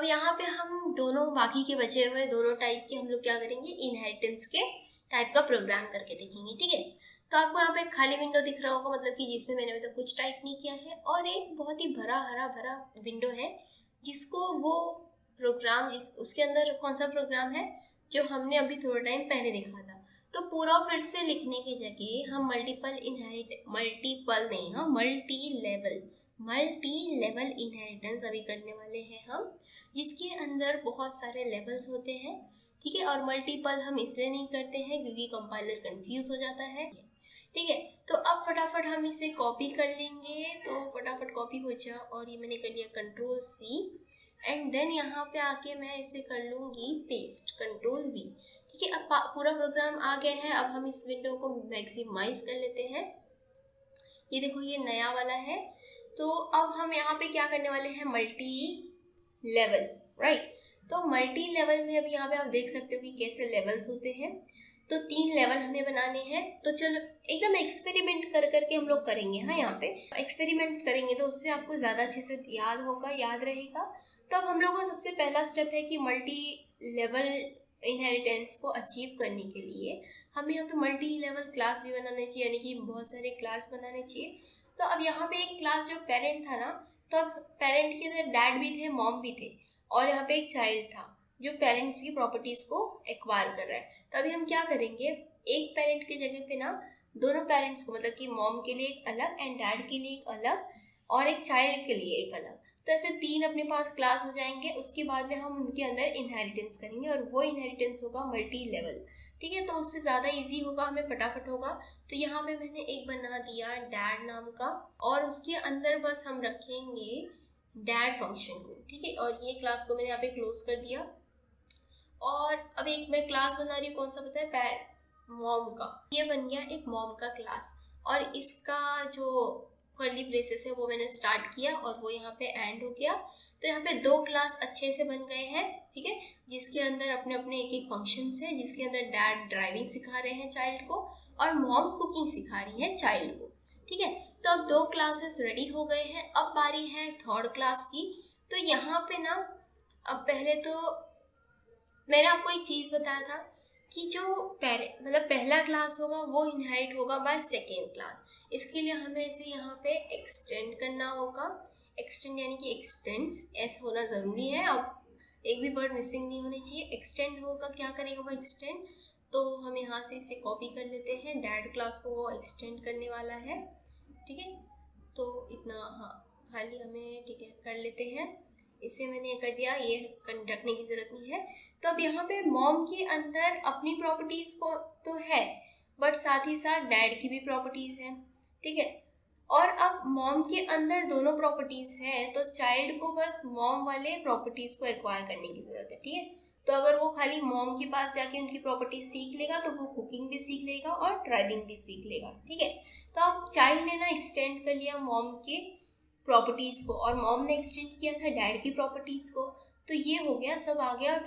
अब यहाँ पे हम दोनों बाकी के बचे हुए दोनों टाइप के हम लोग क्या करेंगे, इनहेरिटेंस के टाइप का प्रोग्राम करके देखेंगे। ठीक है, तो आपको यहाँ पे खाली विंडो दिख रहा होगा, मतलब कि जिसमें मैंने अभी तक कुछ टाइप नहीं किया है, और एक बहुत ही हरा भरा विंडो है जिसको वो प्रोग्राम उसके अंदर कौन सा प्रोग्राम है जो हमने अभी थोड़ा टाइम पहले देखा था। तो पूरा फिर से लिखने की जगह हम मल्टी लेवल इनहेरिटेंस अभी करने वाले हैं हम, जिसके अंदर बहुत सारे लेवल्स होते हैं। ठीक है, और मल्टीपल हम इसलिए नहीं करते हैं क्योंकि कंपाइलर कंफ्यूज हो जाता है। ठीक है, तो अब फटाफट हम इसे कॉपी कर लेंगे। तो फटाफट कॉपी हो जा, और ये मैंने कर लिया Ctrl+C, एंड देन यहाँ पे आके मैं इसे कर लूँगी पेस्ट, Ctrl+V। ठीक है, अब पूरा प्रोग्राम आ गया है। अब हम इस विंडो को मैक्सिमाइज कर लेते हैं। ये देखो, ये नया वाला है। तो अब हम यहाँ पे क्या करने वाले हैं, मल्टी लेवल, राइट। तो मल्टी लेवल में अभी यहाँ पे आप देख सकते हो कि कैसे लेवल्स होते हैं। तो 3 लेवल हमें बनाने हैं। तो चलो एकदम एक्सपेरिमेंट कर करके हम लोग करेंगे। हाँ, यहाँ पे एक्सपेरिमेंट्स करेंगे तो उससे आपको ज़्यादा अच्छे से याद रहेगा। तो अब हम लोग का सबसे पहला स्टेप है कि मल्टी लेवल इनहेरिटेंस को अचीव करने के लिए हमें यहाँ पे मल्टी लेवल क्लास भी बनाने चाहिए, यानी कि बहुत सारे क्लास बनाने चाहिए। तो अब यहाँ पे एक क्लास जो पेरेंट था ना, तो अब पेरेंट के अंदर डैड भी थे, मॉम भी थे, और यहाँ पे एक चाइल्ड था जो पेरेंट्स की प्रॉपर्टीज को एक्वायर कर रहा है। तो अभी हम क्या करेंगे, एक पेरेंट की जगह पे ना दोनों पेरेंट्स को, मतलब कि मॉम के लिए एक अलग एंड डैड के लिए एक अलग और एक चाइल्ड के लिए एक अलग, तो ऐसे 3 अपने पास क्लास हो जाएंगे। उसके बाद में हम उनके अंदर इनहेरिटेंस करेंगे और वो इनहेरिटेंस होगा मल्टी लेवल। ठीक है, तो उससे ज़्यादा इजी होगा, हमें फटाफट होगा। तो यहाँ पे मैंने एक बना दिया डैड नाम का, और उसके अंदर बस हम रखेंगे डैड फंक्शन को। ठीक है, और ये क्लास को मैंने यहाँ पे क्लोज कर दिया। और अब एक मैं क्लास बना रही हूँ, कौन सा पता है, मॉम का। ये बन गया एक मॉम का क्लास, और इसका जो कर्ली ब्रेसेस है वो मैंने स्टार्ट किया और वो यहाँ पे एंड हो गया। तो यहाँ पे 2 क्लास अच्छे से बन गए हैं। ठीक है, जिसके अंदर अपने अपने एक फंक्शंस है, जिसके अंदर डैड ड्राइविंग सिखा रहे हैं चाइल्ड को और मॉम कुकिंग सिखा रही है चाइल्ड को। ठीक है, तो अब 2 क्लासेस रेडी हो गए हैं। अब बारी है 3rd क्लास की। तो यहाँ पे ना, अब पहले तो मैंने आपको एक चीज़ बताया था कि जो मतलब पहला क्लास होगा वो इनहेरिट होगा बाय 2nd क्लास। इसके लिए हमें इसे यहाँ पे एक्सटेंड करना होगा। एक्सटेंड यानी कि एक्सटेंड्स, एस होना ज़रूरी है। अब एक भी वर्ड मिसिंग नहीं होनी चाहिए। एक्सटेंड होगा, क्या करेगा वो एक्सटेंड, तो हम यहाँ से इसे कॉपी कर लेते हैं। डैड क्लास को वो एक्सटेंड करने वाला है। ठीक है, तो इतना हाँ खाली हमें, ठीक है, कर लेते हैं। इसे मैंने कर दिया, ये रखने की ज़रूरत नहीं है। तो अब यहाँ पे मॉम के अंदर अपनी प्रॉपर्टीज़ को तो है, बट साथ ही साथ डैड की भी प्रॉपर्टीज़ है। ठीक है, और अब मॉम के अंदर दोनों प्रॉपर्टीज़ है, तो चाइल्ड को बस मॉम वाले प्रॉपर्टीज़ को एक्वायर करने की ज़रूरत है। ठीक है, तो अगर वो खाली मॉम के पास जाके उनकी प्रॉपर्टीज सीख लेगा तो वो कुकिंग भी सीख लेगा और ड्राइविंग भी सीख लेगा। ठीक है, तो अब चाइल्ड ने ना एक्सटेंड कर लिया मॉम के प्रॉपर्टीज़ को, और मॉम ने एक्सटेंड किया था डैड की प्रॉपर्टीज़ को। तो ये हो गया, सब आ गया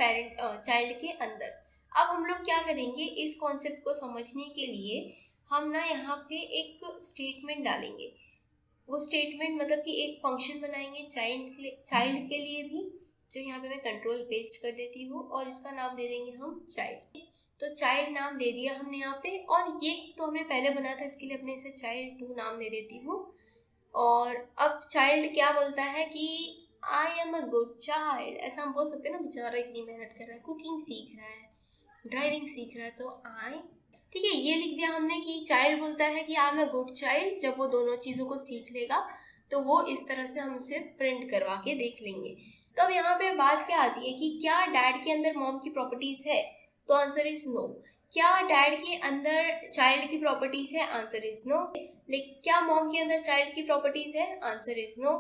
चाइल्ड के अंदर। अब हम लोग क्या करेंगे, इस कॉन्सेप्ट को समझने के लिए हम ना यहाँ पे एक स्टेटमेंट डालेंगे। वो स्टेटमेंट मतलब कि एक फंक्शन बनाएंगे चाइल्ड के लिए भी, जो यहाँ पे मैं कंट्रोल पेस्ट कर देती हूँ, और इसका नाम दे देंगे हम चाइल्ड। तो चाइल्ड नाम दे दिया हमने यहाँ पे, और ये तो हमने पहले बनाया था, इसके लिए अपने इसे child2 नाम दे देती हूँ। और अब चाइल्ड क्या बोलता है कि I am a good child, ऐसा हम बोल सकते हैं ना। बेचारा इतनी मेहनत कर रहा है, कुकिंग सीख रहा है, ड्राइविंग सीख रहा है, तो आई, ठीक है, ये लिख दिया हमने कि चाइल्ड बोलता है कि I am a good child. जब वो दोनों चीज़ों को सीख लेगा तो वो इस तरह से हम उसे प्रिंट करवा के देख लेंगे। तो अब यहाँ पे बात क्या आती है कि क्या डैड के अंदर मॉम की प्रॉपर्टीज़ है, तो आंसर इज नो। क्या डैड के अंदर चाइल्ड की प्रॉपर्टीज़ है, आंसर इज नो। लेकिन क्या मॉम के अंदर चाइल्ड की प्रॉपर्टीज़ है, आंसर इज नो।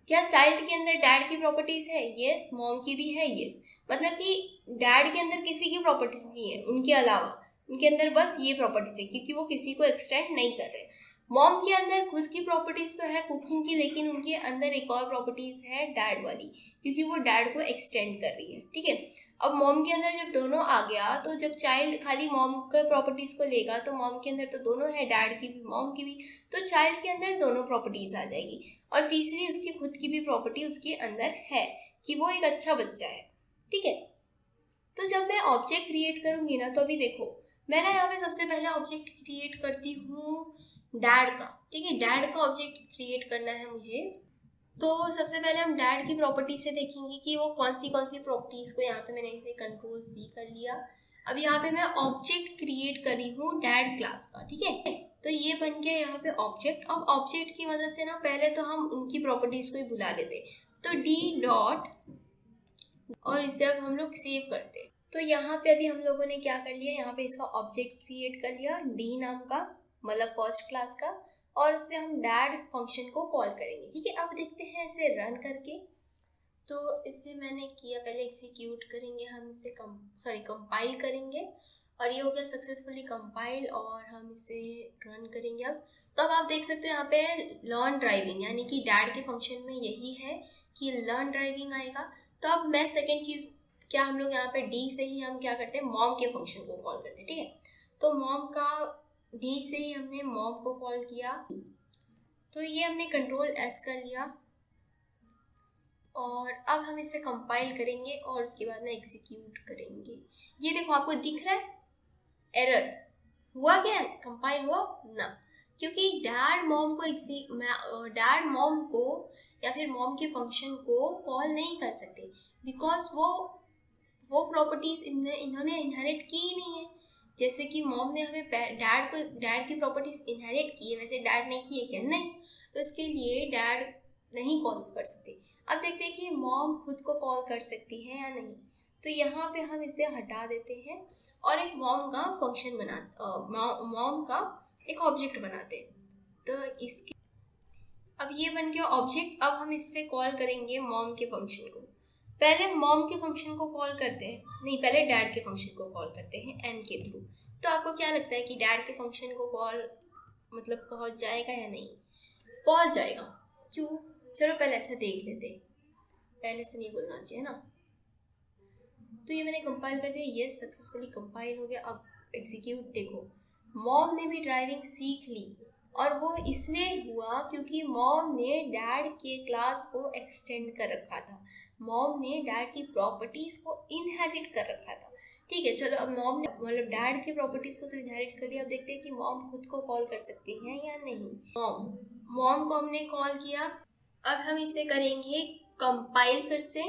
क्या चाइल्ड के अंदर डैड की प्रॉपर्टीज़ है, यस। मॉम की भी है, यस। मतलब कि डैड के अंदर किसी की प्रॉपर्टीज़ नहीं है उनके अलावा, उनके अंदर बस ये प्रॉपर्टीज़ है, क्योंकि वो किसी को एक्सटेंड नहीं कर रहे। मॉम के अंदर खुद की प्रॉपर्टीज़ तो है कुकिंग की, लेकिन उनके अंदर एक और प्रॉपर्टीज़ है डैड वाली, क्योंकि वो डैड को एक्सटेंड कर रही है। ठीक है, अब मॉम के अंदर जब दोनों आ गया, तो जब चाइल्ड खाली मॉम के प्रॉपर्टीज़ को लेगा, तो मॉम के अंदर तो दोनों है, डैड की भी मॉम की भी, तो चाइल्ड के अंदर दोनों प्रॉपर्टीज़ आ जाएगी। और तीसरी उसकी खुद की भी प्रॉपर्टी उसके अंदर है, कि वो एक अच्छा बच्चा है, ठीक है। तो जब मैं ऑब्जेक्ट क्रिएट करूँगी ना, तो अभी देखो मैं ना यहाँ पे सबसे पहले ऑब्जेक्ट क्रिएट करती हूँ डैड का, ठीक है। डैड का ऑब्जेक्ट क्रिएट करना है मुझे। तो सबसे पहले हम डैड की प्रॉपर्टी से देखेंगे कि वो कौन सी प्रॉपर्टीज़ को, यहाँ पे मैंने इसे कंट्रोल C कर लिया। अब यहाँ पे मैं ऑब्जेक्ट क्रिएट कर रही हूँ डैड क्लास का, ठीक है। तो ये बन गया यहाँ पे ऑब्जेक्ट। अब ऑब्जेक्ट की मदद से ना पहले तो हम उनकी प्रॉपर्टीज़ को ही बुला लेते, तो D डॉट, और इसे अब हम लोग सेव करते। तो यहाँ पे अभी हम लोगों ने क्या कर लिया, यहाँ पे इसका ऑब्जेक्ट क्रिएट कर लिया D नाम का, मतलब फर्स्ट क्लास का, और इससे हम डैड फंक्शन को कॉल करेंगे, ठीक है। अब देखते हैं इसे रन करके। तो इससे मैंने किया, पहले एग्जीक्यूट करेंगे हम इसे, कंपाइल करेंगे, और ये हो गया सक्सेसफुली कंपाइल, और हम इसे रन करेंगे अब। तो अब आप देख सकते हो यहाँ पे लर्न ड्राइविंग, यानी कि डैड के फंक्शन में यही है कि लर्न ड्राइविंग आएगा। तो अब मैं सेकेंड चीज़ क्या, हम लोग यहाँ पे डी से ही हम क्या करते हैं, मॉम के फंक्शन को कॉल करते हैं, ठीक है। तो मॉम का डी से ही हमने मॉम को कॉल किया, तो ये हमने कंट्रोल S कर लिया, और अब हम इसे कंपाइल करेंगे और उसके बाद में एग्जीक्यूट करेंगे। ये देखो आपको दिख रहा है एरर हुआ, क्या कंपाइल हुआ ना, क्योंकि डैड मॉम को या फिर मॉम के फंक्शन को कॉल नहीं कर सकते, बिकॉज वो प्रॉपर्टीज इन्होंने इनहेरिट की ही नहीं है। जैसे कि मॉम ने हमें डैड की प्रॉपर्टीज इनहेरिट की है, वैसे डैड ने की है क्या, नहीं। तो इसके लिए डैड नहीं कॉल कर सकते। अब देखते हैं कि मॉम खुद को कॉल कर सकती है या नहीं। तो यहाँ पे हम इसे हटा देते हैं और एक मॉम का फंक्शन मॉम का एक ऑब्जेक्ट बनाते हैं। तो इसके अब ये बन गया ऑब्जेक्ट। अब हम इससे कॉल करेंगे मॉम के फंक्शन को। पहले मॉम के फंक्शन को कॉल करते हैं, नहीं पहले डैड के फंक्शन को कॉल करते हैं एन के थ्रू। तो आपको क्या लगता है कि डैड के फंक्शन को कॉल मतलब पहुंच जाएगा या नहीं? पहुंच जाएगा। क्यों? चलो पहले अच्छा देख लेते, पहले से नहीं बोलना चाहिए ना। तो ये मैंने कंपाइल कर दिया, ये सक्सेसफुली कंपाइल हो गया। अब एग्जीक्यूट देखो, मॉम ने भी ड्राइविंग सीख ली, और वो इसलिए हुआ क्योंकि मॉम ने डैड के क्लास को एक्सटेंड कर रखा था, मॉम ने डैड की प्रॉपर्टीज को इनहेरिट कर रखा था। ठीक है, चलो अब मॉम ने मतलब डैड की प्रॉपर्टीज को तो इनहेरिट कर लिया। अब देखते हैं कि मॉम खुद को कॉल कर सकती है या नहीं। मॉम को हमने कॉल किया। अब हम इसे करेंगे कंपाइल फिर से।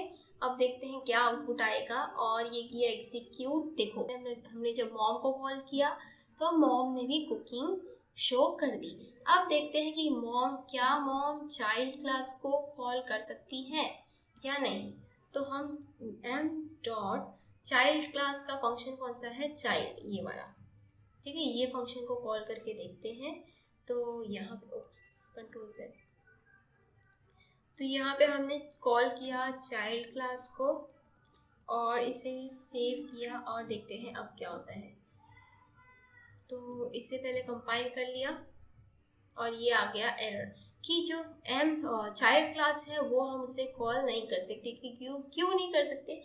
अब देखते हैं क्या आउटपुट आएगा, और ये किया एग्जीक्यूट। देखो हमने जब मॉम को कॉल किया तो मॉम ने भी कुकिंग शो कर दी। अब देखते हैं कि मॉम चाइल्ड क्लास को कॉल कर सकती है या नहीं। तो हम m डॉट चाइल्ड क्लास का फंक्शन कौन सा है, चाइल्ड, ये वाला, ठीक है। ये फंक्शन को कॉल करके देखते हैं। तो यहाँ पे कंट्रोल Z, तो यहाँ पे हमने कॉल किया चाइल्ड क्लास को और इसे सेव किया, और देखते हैं अब क्या होता है। तो इसे पहले कंपाइल कर लिया और ये आ गया एरर कि जो चाइल्ड क्लास है वो हम उसे कॉल नहीं कर सकते। क्यों नहीं कर सकते?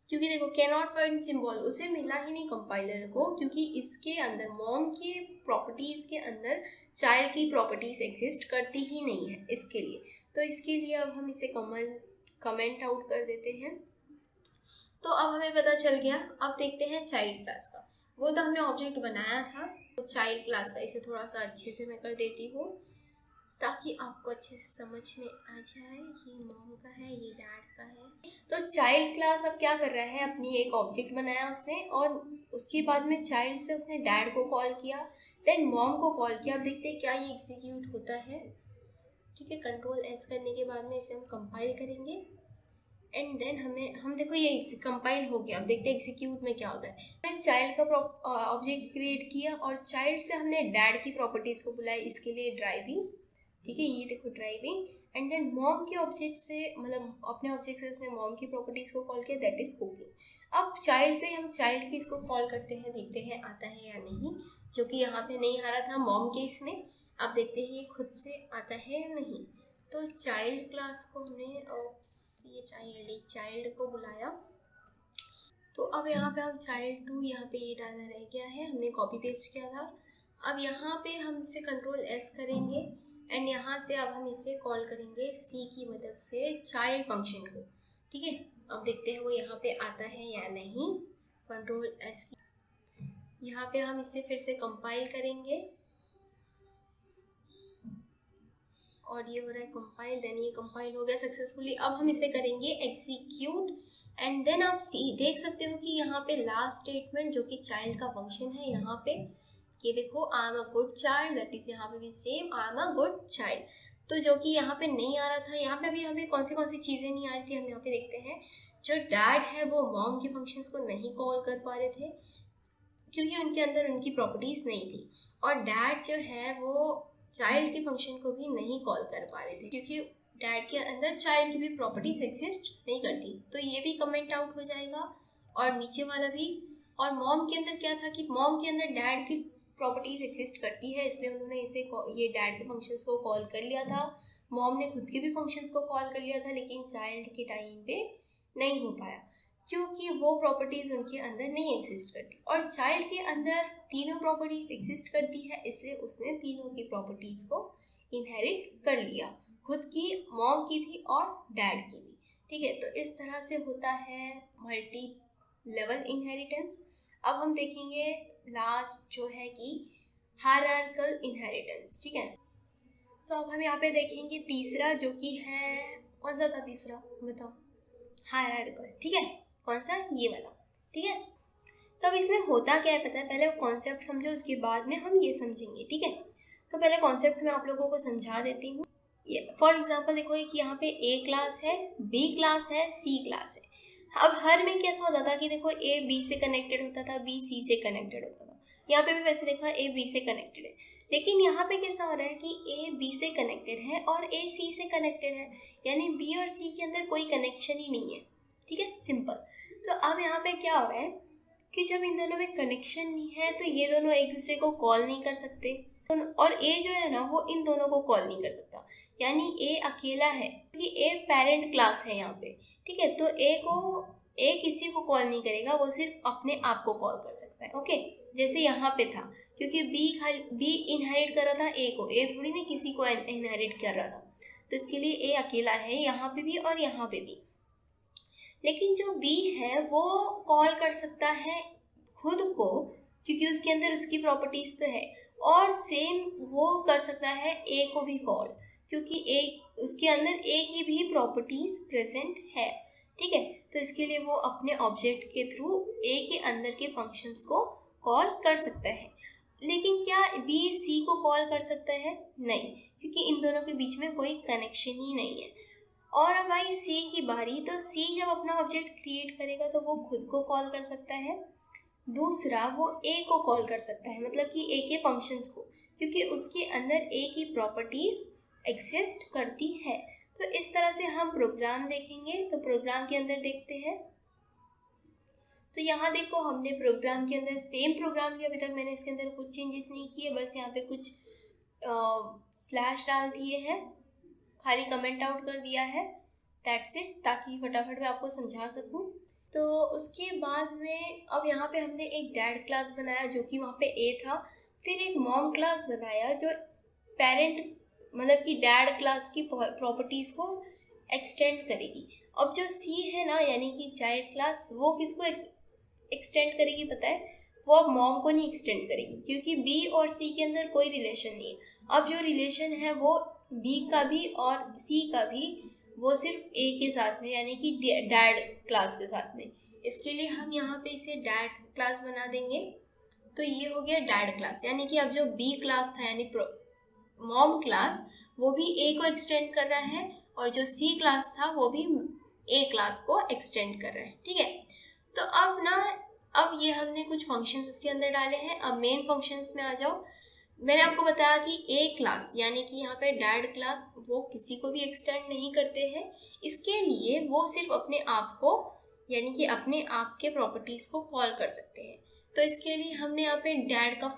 क्योंकि देखो कैन नॉट फाइंड सिंबल उसे मिला ही नहीं कंपाइलर को, क्योंकि इसके अंदर मॉम के प्रॉपर्टीज़ के अंदर चाइल्ड की प्रॉपर्टीज एग्जिस्ट करती ही नहीं है इसके लिए। तो इसके लिए अब हम इसे कमेंट आउट कर देते हैं। तो अब हमें पता चल गया। अब देखते हैं चाइल्ड क्लास का। वो तो हमने ऑब्जेक्ट बनाया था तो चाइल्ड क्लास का, इसे थोड़ा सा अच्छे से मैं कर देती हूँ ताकि आपको अच्छे से समझ में आ जाए। ये मॉम का है, ये डैड का है। तो चाइल्ड क्लास अब क्या कर रहा है, अपनी एक ऑब्जेक्ट बनाया उसने, और उसके बाद में चाइल्ड से उसने डैड को कॉल किया, देन मॉम को कॉल किया। अब देखते हैं क्या ये एग्जीक्यूट होता है। ठीक है, कंट्रोल S करने के बाद में इसे हम कंपाइल करेंगे एंड देन हम देखो ये कंपाइल हो गया। अब देखते हैं एग्जीक्यूट में क्या होता है। हमने चाइल्ड का ऑब्जेक्ट क्रिएट किया और चाइल्ड से हमने डैड की प्रॉपर्टीज़ को बुलाया, इसके लिए ड्राइविंग। ठीक है, ये देखो ड्राइविंग, एंड देन मॉम के ऑब्जेक्ट से मतलब अपने ऑब्जेक्ट से उसने मॉम की प्रॉपर्टीज़ को कॉल किया, दैट इज़ कुकिंग। अब चाइल्ड से हम चाइल्ड की इसको कॉल करते हैं, देखते हैं आता है या नहीं, जो कि यहाँ पे नहीं आ रहा था मॉम के इसमें। अब देखते हैं ये खुद से आता है या नहीं। तो चाइल्ड क्लास को हमने ये चाइल्ड को बुलाया। तो अब यहाँ पे हम चाइल्ड 2 यहाँ पे ये डालना रह गया है, हमने कॉपी पेस्ट किया था। अब यहाँ पे हम इसे कंट्रोल S करेंगे एंड यहाँ से अब हम इसे कॉल करेंगे C की मदद से चाइल्ड फंक्शन को। ठीक है, अब देखते हैं वो यहाँ पे आता है या नहीं। कंट्रोल एस, यहाँ पे हम इसे फिर से कंपाइल करेंगे और ये हो रहा है कंपाइल, देन ये कंपाइल हो गया सक्सेसफुली। अब हम इसे करेंगे एग्जीक्यूट एंड देन आप देख सकते हो कि यहाँ पे लास्ट स्टेटमेंट जो कि चाइल्ड का फंक्शन है, यहाँ पे ये देखो I am a good child, that is यहाँ पे भी same I am a good child. तो जो कि यहाँ पे नहीं आ रहा था, यहाँ पे अभी हमें कौन सी चीज़ें नहीं आ रही थी, हम यहाँ पे देखते हैं जो डैड है वो मॉम के फंक्शंस को नहीं कॉल कर पा रहे थे क्योंकि उनके अंदर उनकी प्रॉपर्टीज़ नहीं थी, और डैड जो है वो चाइल्ड के फंक्शन को भी नहीं कॉल कर पा रहे थे क्योंकि डैड के अंदर चाइल्ड की भी प्रॉपर्टीज एग्जिस्ट नहीं करती। तो ये भी कमेंट आउट हो जाएगा और नीचे वाला भी। और मॉम के अंदर क्या था कि मॉम के अंदर डैड की प्रॉपर्टीज एग्जिस्ट करती है, इसलिए उन्होंने इसे ये डैड के फंक्शंस को कॉल कर लिया था। मॉम ने खुद के भी फंक्शंस को कॉल कर लिया था, लेकिन चाइल्ड के टाइम पे नहीं हो पाया क्योंकि वो प्रॉपर्टीज उनके अंदर नहीं एग्जिस्ट करती। और चाइल्ड के अंदर तीनों प्रॉपर्टीज एग्जिस्ट करती है, इसलिए उसने तीनों की प्रॉपर्टीज को इनहेरिट कर लिया, खुद की, मॉम की भी और डैड की भी। ठीक है, तो इस तरह से होता है मल्टी लेवल इनहेरिटेंस। अब हम देखेंगे लास्ट जो है कि हायरार्किकल इनहेरिटेंस। ठीक है, तो अब हम यहाँ पे देखेंगे तीसरा जो कि है, कौन सा था तीसरा बताओ? हायरार्किकल। ठीक है, कौन सा? ये वाला। ठीक है, तो अब इसमें होता क्या है पता है, पहले कॉन्सेप्ट समझो, उसके बाद में हम ये समझेंगे। ठीक है, तो पहले कॉन्सेप्ट मैं आप लोगों को समझा देती हूँ। फॉर एग्जांपल देखो कि यहाँ पे ए क्लास है, बी क्लास है, सी क्लास है। अब हर में कैसा होता था कि देखो ए बी से कनेक्टेड होता था, बी सी से कनेक्टेड होता था। यहाँ पे भी वैसे देखा ए बी से कनेक्टेड है, लेकिन यहाँ पे कैसा हो रहा है कि ए बी से कनेक्टेड है और ए सी से कनेक्टेड है, यानी बी और सी के अंदर कोई कनेक्शन ही नहीं है। ठीक है, सिंपल। तो अब यहाँ पे क्या हो रहा है कि जब इन दोनों में कनेक्शन नहीं है तो ये दोनों एक दूसरे को कॉल नहीं कर सकते, और ए जो है ना वो इन दोनों को कॉल नहीं कर सकता, यानी ए अकेला है क्योंकि ए पेरेंट क्लास है यहाँ पे। ठीक है, तो ए किसी को कॉल नहीं करेगा, वो सिर्फ अपने आप को कॉल कर सकता है। ओके, जैसे यहाँ पे था, क्योंकि बी इनहेरिट कर रहा था ए को, ए थोड़ी ना किसी को इनहेरिट कर रहा था, तो इसके लिए ए अकेला है यहाँ पे भी और यहाँ पे भी। लेकिन जो बी है वो कॉल कर सकता है खुद को क्योंकि उसके अंदर उसकी प्रॉपर्टीज तो है, और सेम वो कर सकता है ए को भी कॉल क्योंकि ए उसके अंदर ए की भी प्रॉपर्टीज प्रेजेंट है। ठीक है, तो इसके लिए वो अपने ऑब्जेक्ट के थ्रू ए के अंदर के फंक्शंस को कॉल कर सकता है। लेकिन क्या बी सी को कॉल कर सकता है? नहीं, क्योंकि इन दोनों के बीच में कोई कनेक्शन ही नहीं है। और अब आई सी की बारी, तो सी जब अपना ऑब्जेक्ट क्रिएट करेगा तो वो खुद को कॉल कर सकता है, दूसरा वो ए को कॉल कर सकता है, मतलब कि ए के फंक्शंस को, क्योंकि उसके अंदर ए की प्रॉपर्टीज एग्जिस्ट करती है। तो इस तरह से हम प्रोग्राम देखेंगे। तो प्रोग्राम के अंदर देखते हैं, तो यहाँ देखो हमने प्रोग्राम के अंदर सेम प्रोग्राम लिया, अभी तक मैंने इसके अंदर कुछ चेंजेस नहीं किए, बस यहाँ पे कुछ स्लैश डाल दिए हैं, खाली कमेंट आउट कर दिया है, दैट्स इट, ताकि फटाफट मैं आपको समझा सकूं। तो उसके बाद में अब यहाँ पे हमने एक डैड क्लास बनाया जो कि वहाँ पे ए था, फिर एक मॉम क्लास बनाया जो पेरेंट मतलब कि डैड क्लास की प्रॉपर्टीज़ को एक्सटेंड करेगी। अब जो सी है ना, यानी कि चाइल्ड क्लास, वो किसको एक्सटेंड करेगी पता है? वो अब मॉम को नहीं एक्सटेंड करेगी क्योंकि बी और सी के अंदर कोई रिलेशन नहीं है। अब जो रिलेशन है वो बी का भी और सी का भी, वो सिर्फ ए के साथ में, यानी कि डैड क्लास के साथ में। इसके लिए हम यहाँ पे इसे डैड क्लास बना देंगे। तो ये हो गया डैड क्लास, यानी कि अब जो बी क्लास था यानी मॉम क्लास, वो भी ए को एक्सटेंड कर रहा है, और जो सी क्लास था वो भी ए क्लास को एक्सटेंड कर रहा है। ठीक है, तो अब ये हमने कुछ फंक्शंस उसके अंदर डाले हैं। अब मेन फंक्शंस में आ जाओ। मैंने आपको बताया कि ए क्लास यानी कि यहाँ पे डैड क्लास वो किसी को भी एक्सटेंड नहीं करते हैं, इसके लिए वो सिर्फ अपने आप को, यानी कि अपने आप के प्रॉपर्टीज़ को कॉल कर सकते हैं। तो इसके लिए हमने यहाँ पे डैड का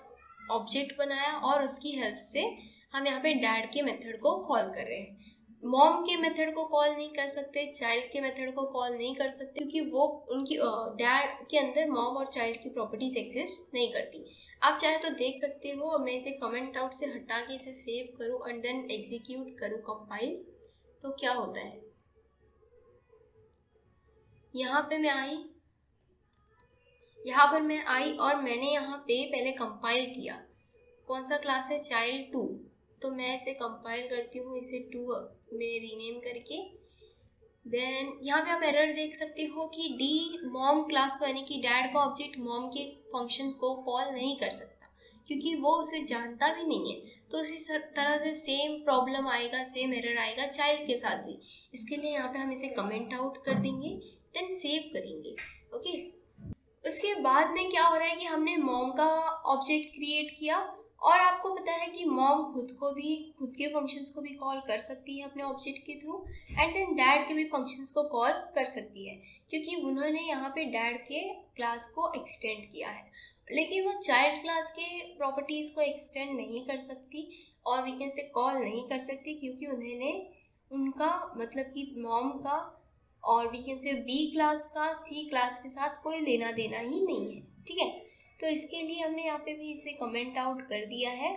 ऑब्जेक्ट बनाया और उसकी हेल्प से हम यहाँ पे डैड के मेथड को कॉल कर रहे हैं। मॉम के मेथड को कॉल नहीं कर सकते, चाइल्ड के मेथड को कॉल नहीं कर सकते, क्योंकि वो उनकी डैड के अंदर मॉम और चाइल्ड की प्रॉपर्टीज एग्जिस्ट नहीं करती। आप चाहे तो देख सकते हो, मैं इसे कमेंट आउट से हटा के इसे सेव करूँ एंड देन एग्जीक्यूट करूँ कंपाइल, तो क्या होता है यहाँ पर मैं आई और मैंने यहाँ पे पहले कंपाइल किया। कौन सा क्लास है? चाइल्ड 2। तो मैं इसे कंपाइल करती हूँ, इसे 2 में रीनेम करके। देन यहाँ पे आप एरर देख सकते हो कि डी मॉम क्लास को यानी कि डैड का ऑब्जेक्ट मॉम के फंक्शंस को कॉल नहीं कर सकता क्योंकि वो उसे जानता भी नहीं है। तो उसी तरह से सेम प्रॉब्लम आएगा, सेम एरर आएगा चाइल्ड के साथ भी। इसके लिए यहाँ पे हम इसे कमेंट आउट कर देंगे, देन सेव करेंगे। ओके, उसके बाद में क्या हो रहा है कि हमने मॉम का ऑब्जेक्ट क्रिएट किया और आपको पता है कि मॉम खुद के फंक्शंस को भी कॉल कर सकती है अपने ऑब्जेक्ट के थ्रू, एंड देन डैड के भी फंक्शंस को कॉल कर सकती है क्योंकि उन्होंने यहाँ पे डैड के क्लास को एक्सटेंड किया है। लेकिन वो चाइल्ड क्लास के प्रॉपर्टीज़ को एक्सटेंड नहीं कर सकती और वीकेंड से कॉल नहीं कर सकती क्योंकि उन्होंने उनका मतलब कि मॉम का और वीकेंड से बी क्लास का सी क्लास के साथ कोई लेना देना ही नहीं है। ठीक है, तो इसके लिए हमने यहाँ पे भी इसे कमेंट आउट कर दिया है।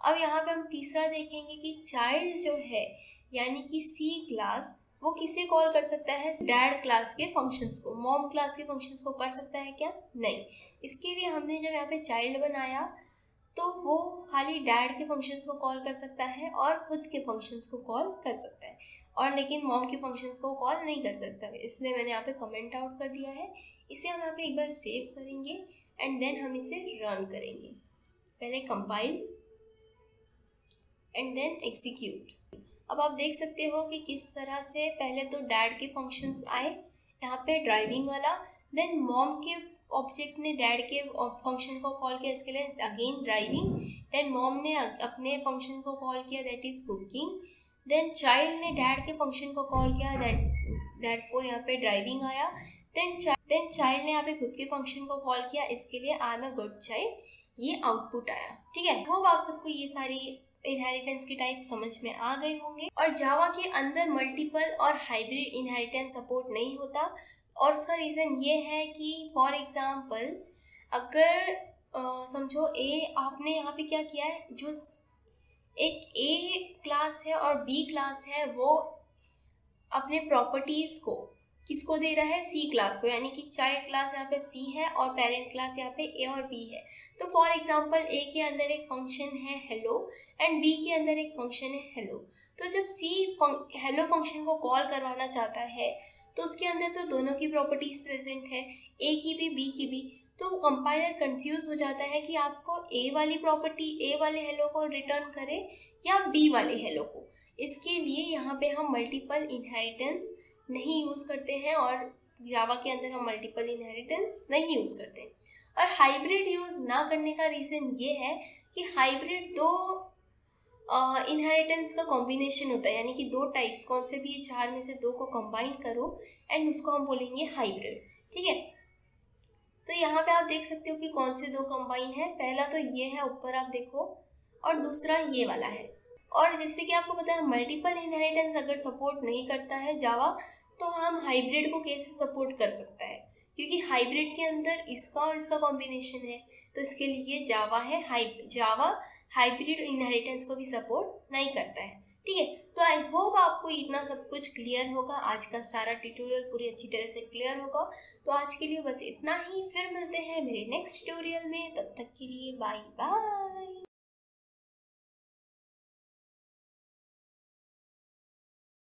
अब यहाँ पे हम तीसरा देखेंगे कि चाइल्ड जो है यानी कि सी क्लास वो किसे कॉल कर सकता है? डैड क्लास के फंक्शंस को। मॉम क्लास के फंक्शंस को कर सकता है क्या? नहीं। इसके लिए हमने जब यहाँ पे चाइल्ड बनाया तो वो खाली डैड के फंक्शंस को कॉल कर सकता है और खुद के फंक्शंस को कॉल कर सकता है, और लेकिन मॉम के फंक्शंस को कॉल नहीं कर सकता। इसलिए मैंने यहाँ पे कमेंट आउट कर दिया है। इसे हम यहाँ पे एक बार सेव करेंगे एंड देन हम इसे रन करेंगे। पहले कंपाइल एंड देन एग्जीक्यूट। अब आप देख सकते हो कि किस तरह से पहले तो डैड के फंक्शंस आए यहाँ पे ड्राइविंग वाला, देन मॉम के ऑब्जेक्ट ने डैड के फंक्शन को कॉल किया, इसके लिए अगेन ड्राइविंग, देन मॉम ने अपने फंक्शन को कॉल किया that is cooking, then child ने डैड के फंक्शन को कॉल किया दैटफॉर यहाँ पे ड्राइविंग आया, देन चाइल्ड ने यहाँ पे खुद के फंक्शन को कॉल किया, इसके लिए I am a good child, ये आउटपुट आया। ठीक है, होप आप सबको ये सारी इनहेरिटेंस के टाइप समझ में आ गए होंगे। और जावा के अंदर मल्टीपल और हाइब्रिड इनहेरिटेंस सपोर्ट नहीं होता और उसका रीज़न ये है कि फॉर एग्जांपल अगर समझो आपने यहाँ पे क्या किया है, जो एक ए क्लास है और बी क्लास है वो अपने प्रॉपर्टीज़ को किसको दे रहा है? सी क्लास को, यानी कि चाइल्ड क्लास यहाँ पे सी है और पेरेंट क्लास यहाँ पे ए और बी है। तो फॉर एग्जांपल ए के अंदर एक फंक्शन है हेलो एंड बी के अंदर एक फंक्शन है हेलो। तो जब सी हेलो फंक्शन को कॉल करवाना चाहता है तो उसके अंदर तो दोनों की प्रॉपर्टीज़ प्रेजेंट है, ए की भी बी की भी। तो कंपाइलर कंफ्यूज हो जाता है कि आपको ए वाली प्रॉपर्टी ए वाले हेलो को रिटर्न करे या बी वाले हेलो को। इसके लिए यहाँ पे हम मल्टीपल इनहेरिटेंस नहीं यूज़ करते हैं और जावा के अंदर हम मल्टीपल इनहेरिटेंस नहीं यूज़ करते। और हाइब्रिड यूज़ ना करने का रीज़न ये है कि हाइब्रिड दो इनहेरिटेंस का कॉम्बिनेशन होता है, यानी कि दो टाइप्स, कौन से भी 4 में से 2 को कंबाइन करो एंड उसको हम बोलेंगे हाइब्रिड। ठीक है, तो यहाँ पे आप देख सकते हो कि कौन से 2 कंबाइन है। पहला तो ये है ऊपर आप देखो और दूसरा ये वाला है। और जैसे कि आपको पता है मल्टीपल इनहेरिटेंस अगर सपोर्ट नहीं करता है जावा तो हम हाइब्रिड को कैसे सपोर्ट कर सकता है, क्योंकि हाइब्रिड के अंदर इसका और इसका कॉम्बिनेशन है। तो इसके लिए जावा है जावा हाइब्रिड इनहेरिटेंस को भी सपोर्ट नहीं करता है। ठीक है, तो आई होप आपको इतना सब कुछ क्लियर होगा, आज का सारा ट्यूटोरियल पूरी अच्छी तरह से क्लियर होगा। तो आज के लिए बस इतना ही, फिर मिलते हैं मेरे नेक्स्ट ट्यूटोरियल में, तब तक के लिए बाय बाय।